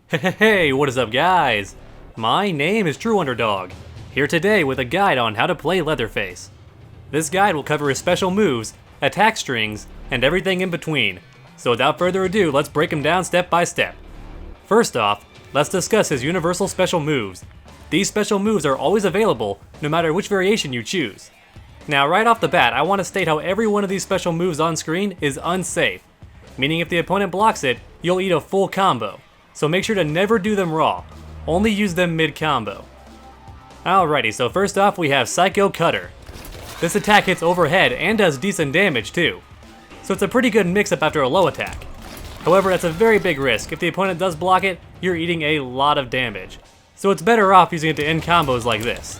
Hey, what is up guys? My name is True Underdog, here today with a guide on how to play Leatherface. This guide will cover his special moves, attack strings, and everything in between. So without further ado, let's break him down step by step. First off, let's discuss his universal special moves. These special moves are always available, no matter which variation you choose. Now right off the bat, I want to state how every one of these special moves on screen is unsafe, meaning if the opponent blocks it, you'll eat a full combo. So make sure to never do them raw, only use them mid-combo. Alrighty, so first off we have Psycho Cutter. This attack hits overhead and does decent damage too, so it's a pretty good mix-up after a low attack. However, that's a very big risk. If the opponent does block it, you're eating a lot of damage, so it's better off using it to end combos like this.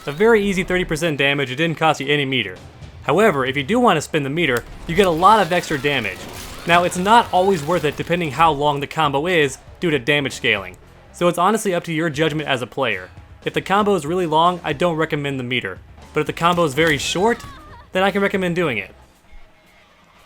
A very easy 30% damage, it didn't cost you any meter. However, if you do want to spin the meter, you get a lot of extra damage. Now, it's not always worth it depending how long the combo is due to damage scaling, so it's honestly up to your judgment as a player. If the combo is really long, I don't recommend the meter, but if the combo is very short, then I can recommend doing it.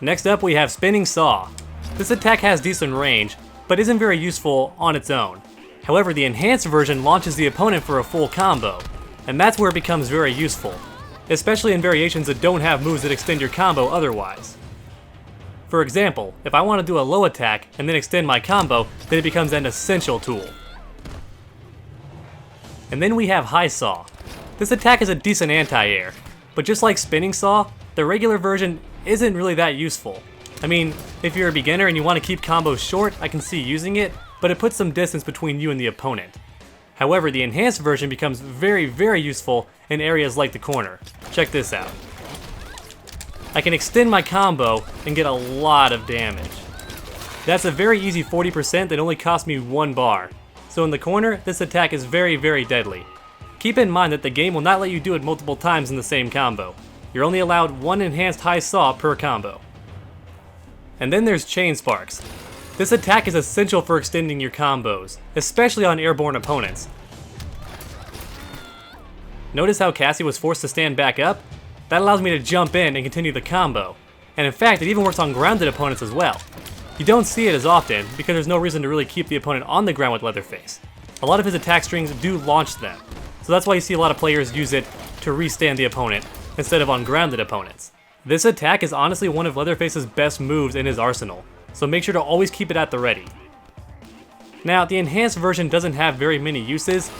Next up we have Spinning Saw. This attack has decent range, but isn't very useful on its own. However, the enhanced version launches the opponent for a full combo, and that's where it becomes very useful, especially in variations that don't have moves that extend your combo otherwise. For example, if I want to do a low attack and then extend my combo, then it becomes an essential tool. And then we have High Saw. This attack is a decent anti-air, but just like Spinning Saw, the regular version isn't really that useful. I mean, if you're a beginner and you want to keep combos short, I can see using it, but it puts some distance between you and the opponent. However, the enhanced version becomes very useful in areas like the corner. Check this out. I can extend my combo and get a lot of damage. That's a very easy 40% that only cost me 1 bar. So in the corner, this attack is very deadly. Keep in mind that the game will not let you do it multiple times in the same combo. You're only allowed 1 enhanced high saw per combo. And then there's Chain Sparks. This attack is essential for extending your combos, especially on airborne opponents. Notice how Cassie was forced to stand back up? That allows me to jump in and continue the combo. And in fact, it even works on grounded opponents as well. You don't see it as often, because there's no reason to really keep the opponent on the ground with Leatherface. A lot of his attack strings do launch them, so that's why you see a lot of players use it to restand the opponent, instead of on grounded opponents. This attack is honestly one of Leatherface's best moves in his arsenal, so make sure to always keep it at the ready. Now, the enhanced version doesn't have very many uses.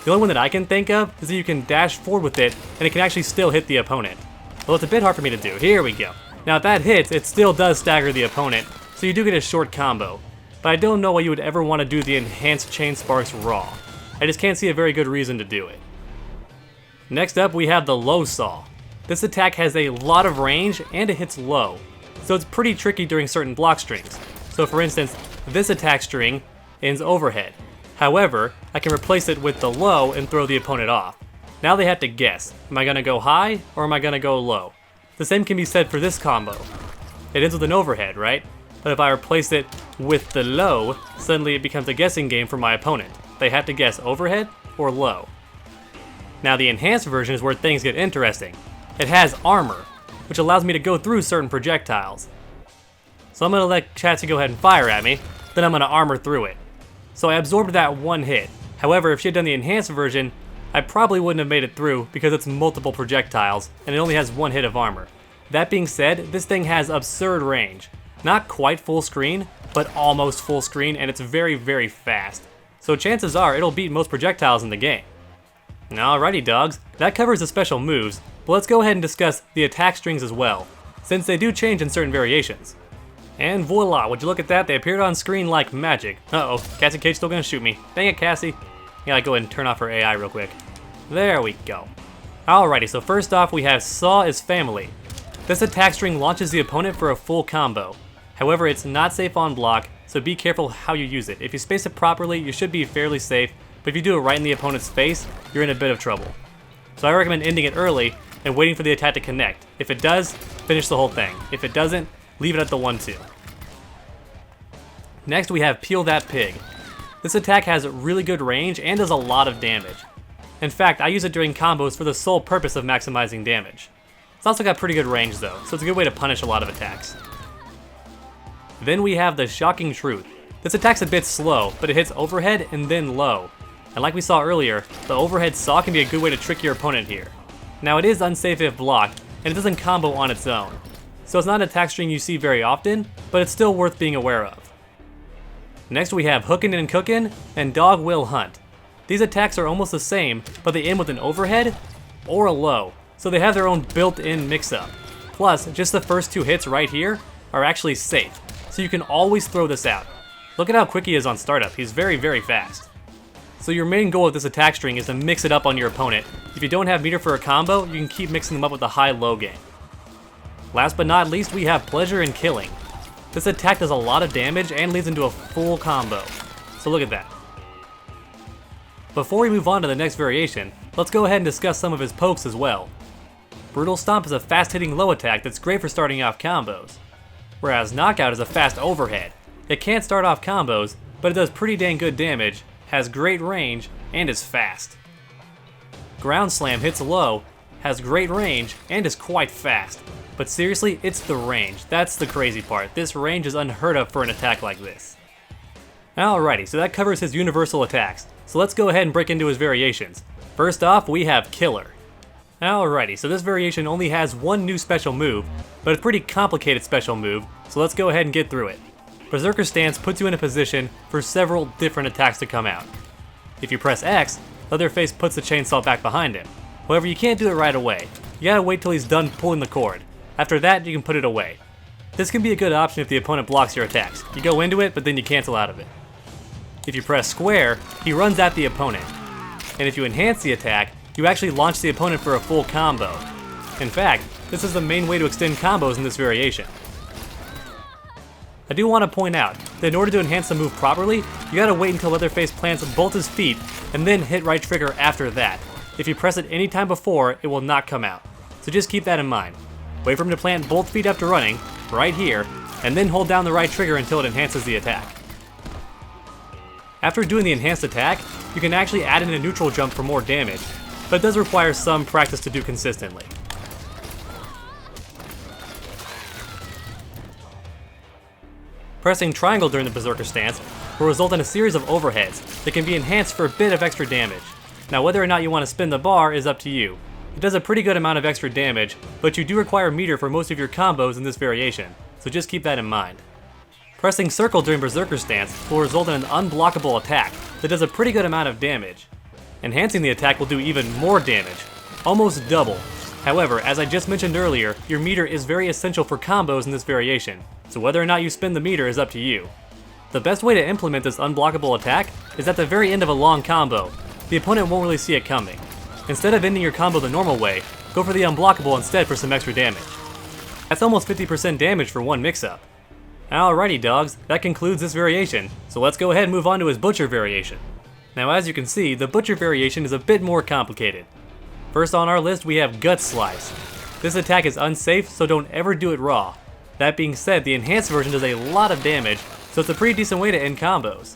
The only one that I can think of is that you can dash forward with it, and it can actually still hit the opponent. Well, it's a bit hard for me to do. Here we go. Now, if that hits, it still does stagger the opponent, so you do get a short combo. But I don't know why you would ever want to do the enhanced Chain Sparks raw. I just can't see a very good reason to do it. Next up, we have the Low Saw. This attack has a lot of range, and it hits low, so it's pretty tricky during certain block strings. So for instance, this attack string ends overhead. However, I can replace it with the low and throw the opponent off. Now they have to guess, am I gonna go high or am I gonna go low? The same can be said for this combo. It ends with an overhead, right? But if I replace it with the low, suddenly it becomes a guessing game for my opponent. They have to guess overhead or low. Now the enhanced version is where things get interesting. It has armor, which allows me to go through certain projectiles. So I'm gonna let Chatsy go ahead and fire at me, then I'm gonna armor through it. So I absorbed that 1 hit. However, if she had done the enhanced version, I probably wouldn't have made it through because it's multiple projectiles and it only has 1 hit of armor. That being said, this thing has absurd range. Not quite full screen, but almost full screen, and it's very fast. So chances are it'll beat most projectiles in the game. Alrighty dogs, that covers the special moves, but let's go ahead and discuss the attack strings as well, since they do change in certain variations. And voila, would you look at that, they appeared on screen like magic. Uh-oh, Cassie Cage's still gonna shoot me. Dang it, Cassie. Yeah, go ahead and turn off her AI real quick. There we go. Alrighty, so first off we have Saw is Family. This attack string launches the opponent for a full combo. However, it's not safe on block, so be careful how you use it. If you space it properly, you should be fairly safe, but if you do it right in the opponent's face, you're in a bit of trouble. So I recommend ending it early and waiting for the attack to connect. If it does, finish the whole thing. If it doesn't, leave it at the 1-2. Next we have Peel That Pig. This attack has really good range and does a lot of damage. In fact, I use it during combos for the sole purpose of maximizing damage. It's also got pretty good range though, so it's a good way to punish a lot of attacks. Then we have the Shocking Truth. This attack's a bit slow, but it hits overhead and then low. And like we saw earlier, the overhead saw can be a good way to trick your opponent here. Now it is unsafe if blocked, and it doesn't combo on its own. So it's not an attack string you see very often, but it's still worth being aware of. Next we have Hookin' and Cookin' and Dog Will Hunt. These attacks are almost the same, but they end with an overhead or a low, so they have their own built-in mix-up. Plus, just the first two hits right here are actually safe, so you can always throw this out. Look at how quick he is on startup, he's very, very fast. So your main goal with this attack string is to mix it up on your opponent. If you don't have meter for a combo, you can keep mixing them up with a high-low game. Last but not least, we have Pleasure in Killing. This attack does a lot of damage and leads into a full combo. So look at that. Before we move on to the next variation, let's go ahead and discuss some of his pokes as well. Brutal Stomp is a fast-hitting low attack that's great for starting off combos, whereas Knockout is a fast overhead. It can't start off combos, but it does pretty dang good damage, has great range, and is fast. Ground Slam hits low, has great range, and is quite fast. But seriously, it's the range. That's the crazy part. This range is unheard of for an attack like this. Alrighty, so that covers his universal attacks. So let's go ahead and break into his variations. First off, we have Killer. Alrighty, so this variation only has one new special move, but it's a pretty complicated special move, so let's go ahead and get through it. Berserker Stance puts you in a position for several different attacks to come out. If you press X, Leatherface puts the chainsaw back behind him. However, you can't do it right away. You gotta wait till he's done pulling the cord. After that, you can put it away. This can be a good option if the opponent blocks your attacks. You go into it, but then you cancel out of it. If you press square, he runs at the opponent. And if you enhance the attack, you actually launch the opponent for a full combo. In fact, this is the main way to extend combos in this variation. I do want to point out that in order to enhance the move properly, you gotta wait until Leatherface plants both his feet and then hit right trigger after that. If you press it any time before, it will not come out. So just keep that in mind. Wait for him to plant both feet after running, right here, and then hold down the right trigger until it enhances the attack. After doing the enhanced attack, you can actually add in a neutral jump for more damage, but it does require some practice to do consistently. Pressing triangle during the Berserker Stance will result in a series of overheads that can be enhanced for a bit of extra damage. Now whether or not you want to spin the bar is up to you. It does a pretty good amount of extra damage, but you do require meter for most of your combos in this variation, so just keep that in mind. Pressing circle during Berserker Stance will result in an unblockable attack that does a pretty good amount of damage. Enhancing the attack will do even more damage, almost double. However, as I just mentioned earlier, your meter is very essential for combos in this variation, so whether or not you spin the meter is up to you. The best way to implement this unblockable attack is at the very end of a long combo. The opponent won't really see it coming. Instead of ending your combo the normal way, go for the unblockable instead for some extra damage. That's almost 50% damage for one mix-up. Alrighty dogs, that concludes this variation, so let's go ahead and move on to his Butcher variation. Now as you can see, the Butcher variation is a bit more complicated. First on our list we have Gut Slice. This attack is unsafe, so don't ever do it raw. That being said, the enhanced version does a lot of damage, so it's a pretty decent way to end combos.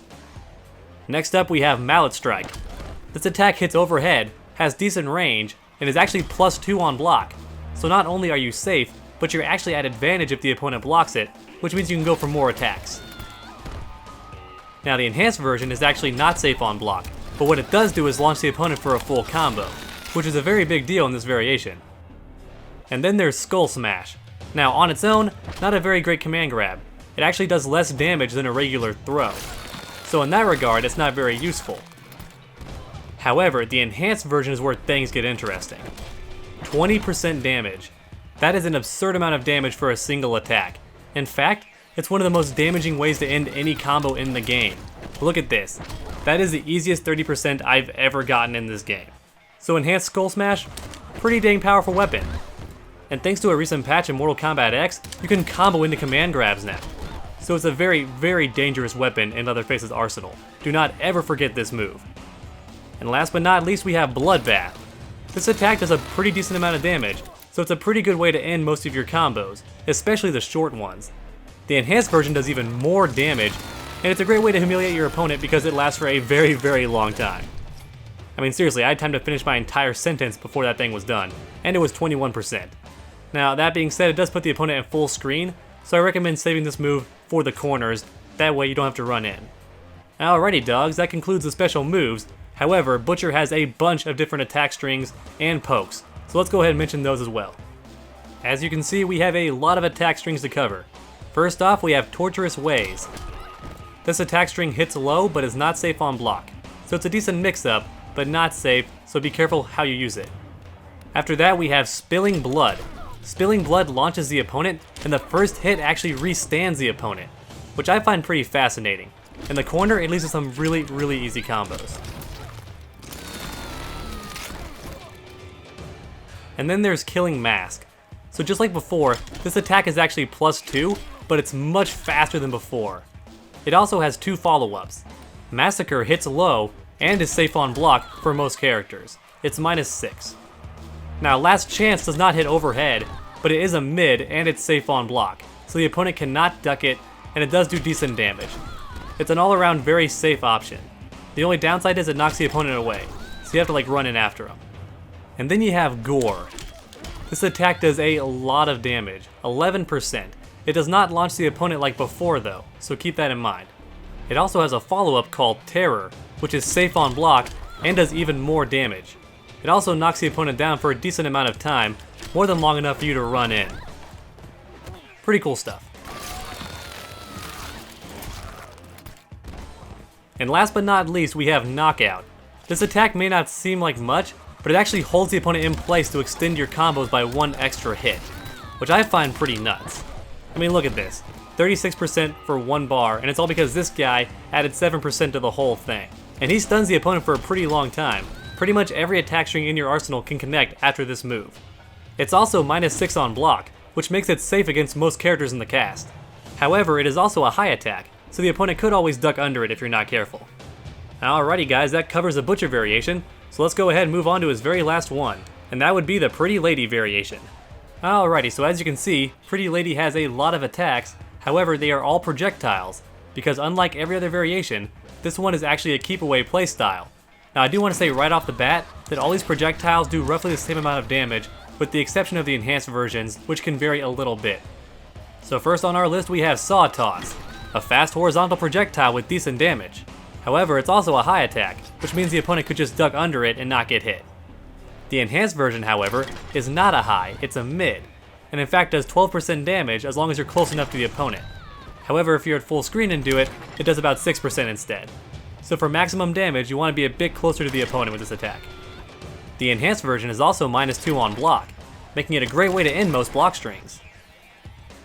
Next up we have Mallet Strike. This attack hits overhead, has decent range, and is actually +2 on block. So not only are you safe, but you're actually at advantage if the opponent blocks it, which means you can go for more attacks. Now the enhanced version is actually not safe on block, but what it does do is launch the opponent for a full combo, which is a very big deal in this variation. And then there's Skull Smash. Now on its own, not a very great command grab. It actually does less damage than a regular throw. So in that regard, it's not very useful. However, the enhanced version is where things get interesting. 20% damage. That is an absurd amount of damage for a single attack. In fact, it's one of the most damaging ways to end any combo in the game. Look at this. That is the easiest 30% I've ever gotten in this game. So enhanced Skull Smash, pretty dang powerful weapon. And thanks to a recent patch in Mortal Kombat X, you can combo into command grabs now. So it's a very, very dangerous weapon in Leatherface's arsenal. Do not ever forget this move. And last but not least we have Bloodbath. This attack does a pretty decent amount of damage, so it's a pretty good way to end most of your combos, especially the short ones. The enhanced version does even more damage, and it's a great way to humiliate your opponent because it lasts for a very, very long time. I mean seriously, I had time to finish my entire sentence before that thing was done, and it was 21%. Now that being said, it does put the opponent in full screen, so I recommend saving this move for the corners, that way you don't have to run in. Alrighty dogs, that concludes the special moves. However, Butcher has a bunch of different attack strings and pokes, so let's go ahead and mention those as well. As you can see, we have a lot of attack strings to cover. First off, we have Torturous Ways. This attack string hits low, but is not safe on block, so it's a decent mix-up, but not safe, so be careful how you use it. After that, we have Spilling Blood. Spilling Blood launches the opponent, and the first hit actually restands the opponent, which I find pretty fascinating. In the corner, it leads to some really easy combos. And then there's Killing Mask. So just like before, this attack is actually +2, but it's much faster than before. It also has 2 follow-ups. Massacre hits low, and is safe on block for most characters. It's -6. Now Last Chance does not hit overhead, but it is a mid and it's safe on block, so the opponent cannot duck it, and it does do decent damage. It's an all-around very safe option. The only downside is it knocks the opponent away, so you have to like run in after him. And then you have Gore. This attack does a lot of damage, 11%. It does not launch the opponent like before though, so keep that in mind. It also has a follow-up called Terror, which is safe on block and does even more damage. It also knocks the opponent down for a decent amount of time, more than long enough for you to run in. Pretty cool stuff. And last but not least, we have Knockout. This attack may not seem like much, but it actually holds the opponent in place to extend your combos by 1 extra hit, which I find pretty nuts. I mean, look at this. 36% for 1 bar, and it's all because this guy added 7% to the whole thing. And he stuns the opponent for a pretty long time. Pretty much every attack string in your arsenal can connect after this move. It's also -6 on block, which makes it safe against most characters in the cast. However, it is also a high attack, so the opponent could always duck under it if you're not careful. Alrighty guys, that covers the Butcher variation, so let's go ahead and move on to his very last one, and that would be the Pretty Lady variation. Alrighty, so as you can see, Pretty Lady has a lot of attacks, however they are all projectiles, because unlike every other variation, this one is actually a keep away playstyle. Now I do want to say right off the bat that all these projectiles do roughly the same amount of damage, with the exception of the enhanced versions, which can vary a little bit. So first on our list we have Saw Toss, a fast horizontal projectile with decent damage. However, it's also a high attack, which means the opponent could just duck under it and not get hit. The enhanced version, however, is not a high, it's a mid, and in fact does 12% damage as long as you're close enough to the opponent. However, if you're at full screen and do it, it does about 6% instead. So for maximum damage, you want to be a bit closer to the opponent with this attack. The enhanced version is also -2 on block, making it a great way to end most block strings.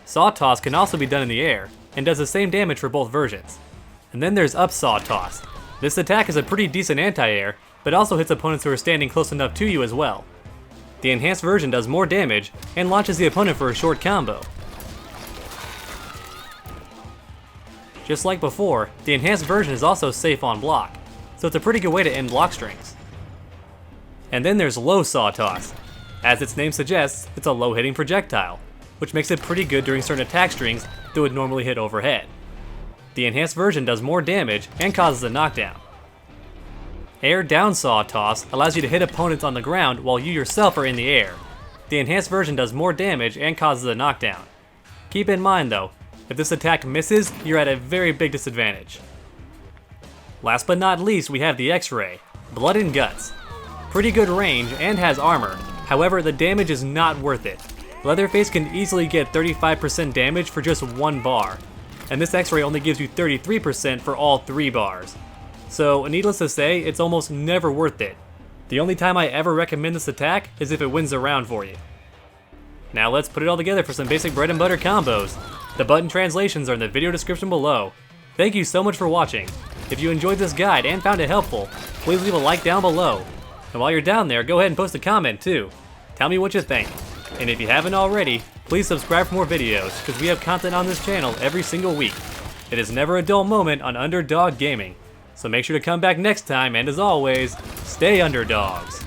Saw Toss can also be done in the air, and does the same damage for both versions. And then there's Up Saw Toss. This attack is a pretty decent anti-air, but also hits opponents who are standing close enough to you as well. The enhanced version does more damage, and launches the opponent for a short combo. Just like before, the enhanced version is also safe on block, so it's a pretty good way to end block strings. And then there's Low Saw Toss. As its name suggests, it's a low hitting projectile, which makes it pretty good during certain attack strings that would normally hit overhead. The enhanced version does more damage and causes a knockdown. Air Down Saw Toss allows you to hit opponents on the ground while you yourself are in the air. The enhanced version does more damage and causes a knockdown. Keep in mind though, if this attack misses, you're at a very big disadvantage. Last but not least, we have the X-Ray, Blood and Guts. Pretty good range and has armor, however the damage is not worth it. Leatherface can easily get 35% damage for just 1 bar, and this X-Ray only gives you 33% for all 3 bars. So needless to say, it's almost never worth it. The only time I ever recommend this attack is if it wins a round for you. Now let's put it all together for some basic bread and butter combos. The button translations are in the video description below. Thank you so much for watching. If you enjoyed this guide and found it helpful, please leave a like down below. And while you're down there, go ahead and post a comment too. Tell me what you think. And if you haven't already, please subscribe for more videos, because we have content on this channel every single week. It is never a dull moment on Underdog Gaming. So make sure to come back next time, and as always, stay underdogs.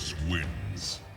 Leatherface wins.